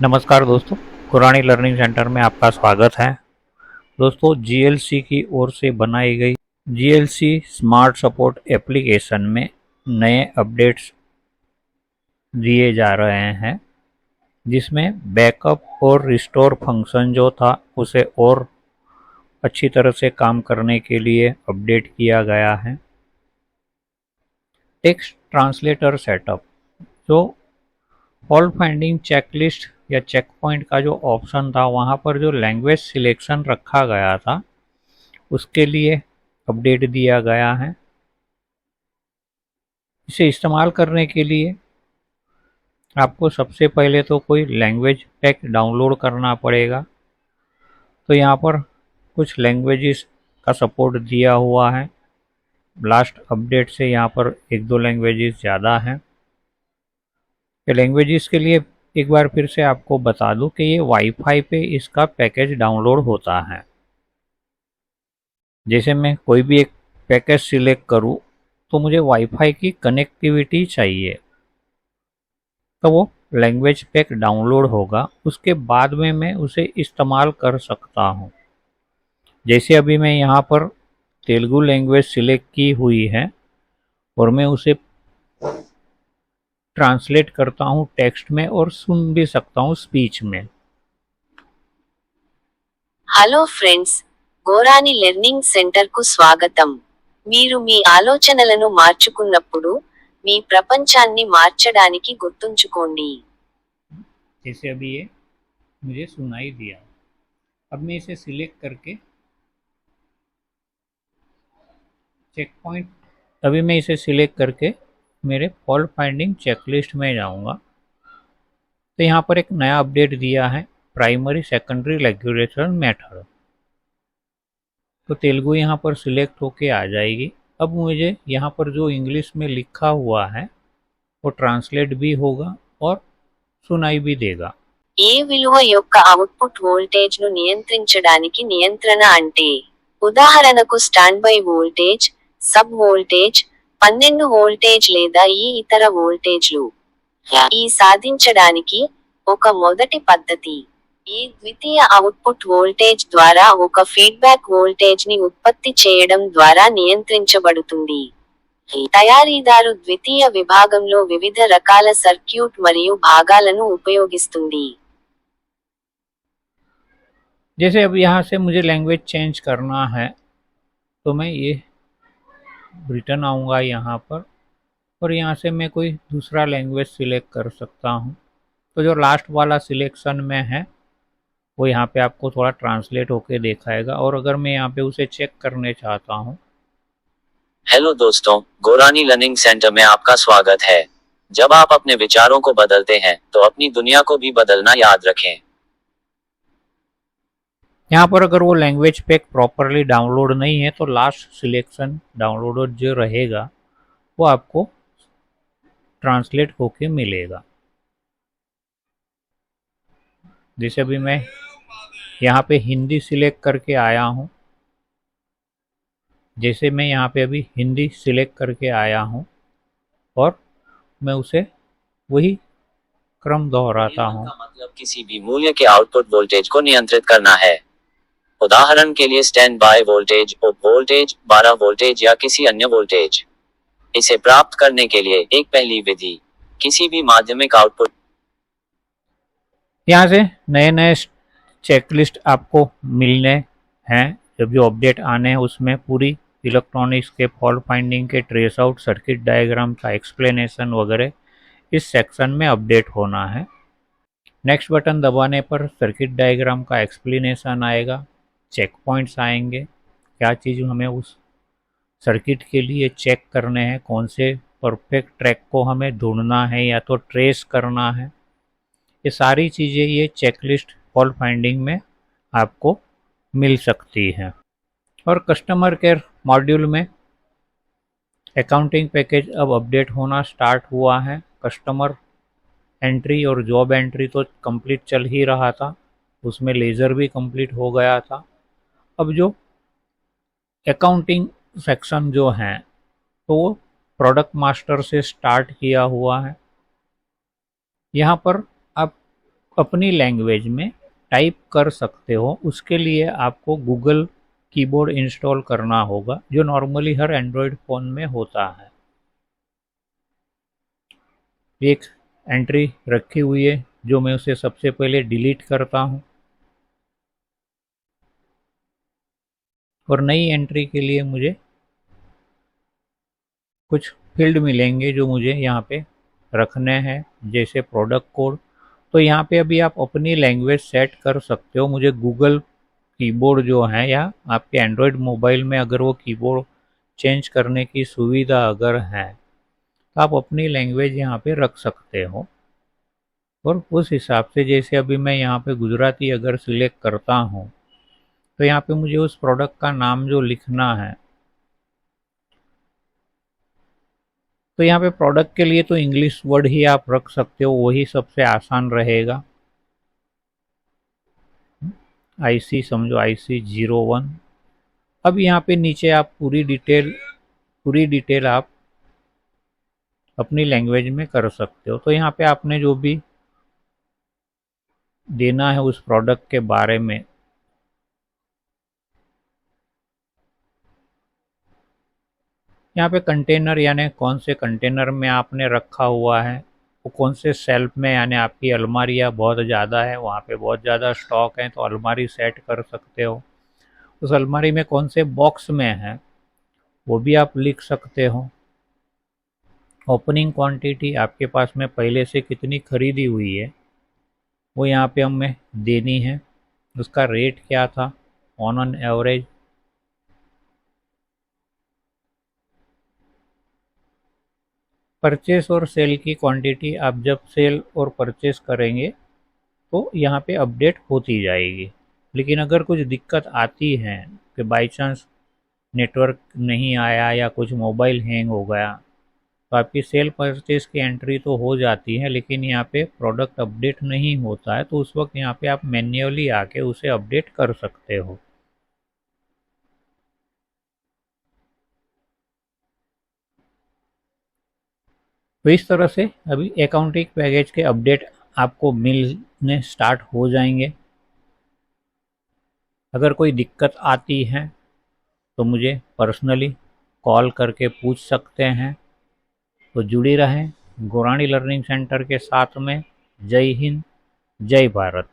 नमस्कार दोस्तों, कुरानी learning centre में आपका स्वागत है। दोस्तों, जीएलसी की ओर से बनाई गई जीएलसी स्मार्ट सपोर्ट एप्लीकेशन में नए अपडेट्स दिए जा रहे हैं, जिसमें बैकअप और रिस्टोर फंक्शन जो था उसे और अच्छी तरह से काम करने के लिए अपडेट किया गया है। टेक्स्ट ट्रांसलेटर सेटअप, जो फॉल्ट फाइंडिंग चेकलिस्ट या चेक पॉइंट का जो ऑप्शन था, वहाँ पर जो लैंग्वेज सिलेक्शन रखा गया था उसके लिए अपडेट दिया गया है। इसे इस्तेमाल करने के लिए आपको सबसे पहले तो कोई लैंग्वेज पैक डाउनलोड करना पड़ेगा। तो यहाँ पर कुछ लैंग्वेजेस का सपोर्ट दिया हुआ है। लास्ट अपडेट से यहाँ पर एक दो लैंग्वेजेस ज़्यादा हैं। लैंग्वेजेस के लिए एक बार फिर से आपको बता दूं कि ये वाईफाई पे इसका पैकेज डाउनलोड होता है। जैसे मैं कोई भी एक पैकेज सिलेक्ट करूं तो मुझे वाईफाई की कनेक्टिविटी चाहिए, तो वो लैंग्वेज पैक डाउनलोड होगा, उसके बाद में मैं उसे इस्तेमाल कर सकता हूं। जैसे अभी मैं यहाँ पर तेलुगु लैंग्वेज सिलेक्ट की हुई है और मैं उसे ट्रांसलेट करता हूँ टेक्स्ट में और सुन भी सकता हूँ स्पीच में। హలో ఫ్రెండ్స్, గోరాని లెర్నింగ్ సెంటర్ కు స్వాగతం. మీరు మీ ఆలోచనలను మార్చుకున్నప్పుడు మీ ప్రపంచాన్ని మార్చడానికి గుర్తుంచుకోండి. जैसे अभी ये मुझे सुनाई दिया, अब मैं इसे सिलेक्ट करके चेक पॉइंट, अभी मैं इसे सिलेक्ट करके मेरे फॉल्ट फाइंडिंग चेकलिस्ट में जाऊंगा। तो यहाँ पर एक नया अपडेट दिया है, प्राइमरी सेकेंडरी रेगुलेशन मेथड। तो तेलुगु यहाँ पर सिलेक्ट होके आ जाएगी। अब मुझे यहाँ पर जो इंग्लिश में लिखा हुआ है वो ट्रांसलेट भी होगा और सुनाई भी देगा। ఏ విలువ యొక్క అవుట్పుట్ వోల్టేజ్ ను నియంత్రించడానికి నియంత్రణ అంటే, ఉదాహరణకు stand by voltage, sub voltage, 12 voltage లేదా ఈ ఇతర వోల్టేజ్లు. ఈ సాధించడానికి ఒక మొదటి పద్ధతి, ఈ ద్వితీయ అవుట్పుట్ వోల్టేజ్ ద్వారా ఒక ఫీడ్బ్యాక్ వోల్టేజ్ ని ఉత్పత్తి చేయడం ద్వారా నియంత్రించబడుతుంది. తయారీదారు ద్వితీయ విభాగంలో వివిధ రకాల సర్క్యూట్ మరియు భాగాలను ఉపయోగిస్తుంది. जैसे अब यहाँ से मुझे लैंग्वेज चेंज करना है तो मैं ये रिटर्न आऊँगा यहाँ पर और यहाँ से मैं कोई दूसरा लैंग्वेज सिलेक्ट कर सकता हूँ। तो जो लास्ट वाला सिलेक्शन में है वो यहाँ पे आपको थोड़ा ट्रांसलेट होके दिखाएगा, और अगर मैं यहाँ पे उसे चेक करने चाहता हूँ। हेलो दोस्तों, गोरानी लर्निंग सेंटर में आपका स्वागत है। जब आप अपने विचारों को बदलते हैं तो अपनी दुनिया को भी बदलना याद रखें। यहाँ पर अगर वो लैंग्वेज पैक प्रॉपरली डाउनलोड नहीं है तो लास्ट सिलेक्शन डाउनलोड जो रहेगा वो आपको ट्रांसलेट होके मिलेगा। जैसे अभी मैं यहाँ पे हिंदी सिलेक्ट करके आया हूँ, जैसे मैं यहाँ पे अभी हिंदी सिलेक्ट करके आया हूँ और मैं उसे वही क्रम दोहराता हूँ। मतलब किसी भी मूल्य के आउटपुट वोल्टेज को नियंत्रित करना है। उदाहरण के लिए स्टैंड बाय वोल्टेज, उप वोल्टेज, 12 वोल्टेज या किसी अन्य वोल्टेज। इसे प्राप्त करने के लिए एक पहली विधि, किसी भी माध्यमिक आउटपुट। यहाँ से नए नए चेकलिस्ट आपको मिलने हैं। जब जो अपडेट आने हैं उसमें पूरी इलेक्ट्रॉनिक्स के फॉल्ट फाइंडिंग के ट्रेस आउट, सर्किट डायग्राम का एक्सप्लेनेशन वगैरह इस सेक्शन में अपडेट होना है। नेक्स्ट बटन दबाने पर सर्किट डायग्राम का एक्सप्लेनेशन आएगा, चेक पॉइंट्स आएंगे, क्या चीज़ हमें उस सर्किट के लिए चेक करने हैं, कौन से परफेक्ट ट्रैक को हमें ढूंढना है या तो ट्रेस करना है। ये सारी चीज़ें ये चेकलिस्ट फॉल्ट फाइंडिंग में आपको मिल सकती हैं। और कस्टमर केयर मॉड्यूल में अकाउंटिंग पैकेज अब अपडेट होना स्टार्ट हुआ है। कस्टमर एंट्री और जॉब एंट्री तो कंप्लीट चल ही रहा था, उसमें लेज़र भी कंप्लीट हो गया था। अब जो अकाउंटिंग सेक्शन जो है तो वो प्रोडक्ट मास्टर से स्टार्ट किया हुआ है। यहाँ पर आप अपनी लैंग्वेज में टाइप कर सकते हो। उसके लिए आपको गूगल कीबोर्ड इंस्टॉल करना होगा, जो नॉर्मली हर एंड्रॉयड फ़ोन में होता है। एक एंट्री रखी हुई है जो मैं उसे सबसे पहले डिलीट करता हूँ, और नई एंट्री के लिए मुझे कुछ फील्ड मिलेंगे जो मुझे यहाँ पे रखने हैं, जैसे प्रोडक्ट कोड। तो यहाँ पे अभी आप अपनी लैंग्वेज सेट कर सकते हो। मुझे गूगल कीबोर्ड जो है, या आपके एंड्रॉयड मोबाइल में अगर वो कीबोर्ड चेंज करने की सुविधा अगर है, तो आप अपनी लैंग्वेज यहाँ पे रख सकते हो। और उस हिसाब से, जैसे अभी मैं यहाँ पे गुजराती अगर सिलेक्ट करता हूँ, तो यहाँ पे मुझे उस प्रोडक्ट का नाम जो लिखना है, तो यहाँ पे प्रोडक्ट के लिए तो इंग्लिश वर्ड ही आप रख सकते हो, वही सबसे आसान रहेगा। IC समझो, IC01। अब यहाँ पे नीचे आप पूरी डिटेल आप अपनी लैंग्वेज में कर सकते हो। तो यहाँ पे आपने जो भी देना है उस प्रोडक्ट के बारे में, यहाँ पे कंटेनर यानी कौन से कंटेनर में आपने रखा हुआ है, वो कौन से शेल्फ में, यानी आपकी अलमारियाँ बहुत ज़्यादा है, वहाँ पे बहुत ज़्यादा स्टॉक है तो अलमारी सेट कर सकते हो। उस अलमारी में कौन से बॉक्स में है वो भी आप लिख सकते हो। ओपनिंग क्वांटिटी आपके पास में पहले से कितनी खरीदी हुई है वो यहाँ पे हमें देनी है। उसका रेट क्या था ऑन एन एवरेज। परचेस और सेल की क्वांटिटी आप जब सेल और परचेस करेंगे तो यहाँ पे अपडेट होती जाएगी। लेकिन अगर कुछ दिक्कत आती है कि बाई चांस नेटवर्क नहीं आया या कुछ मोबाइल हैंग हो गया, तो आपकी सेल परचेस की एंट्री तो हो जाती है, लेकिन यहाँ पे प्रोडक्ट अपडेट नहीं होता है। तो उस वक्त यहाँ पे आप मैन्युअली आके उसे अपडेट कर सकते हो। तो इस तरह से अभी अकाउंटिंग पैकेज के अपडेट आपको मिलने स्टार्ट हो जाएंगे। अगर कोई दिक्कत आती है तो मुझे पर्सनली कॉल करके पूछ सकते हैं। तो जुड़ी रहें गोरानी लर्निंग सेंटर के साथ में। जय हिंद, जय भारत।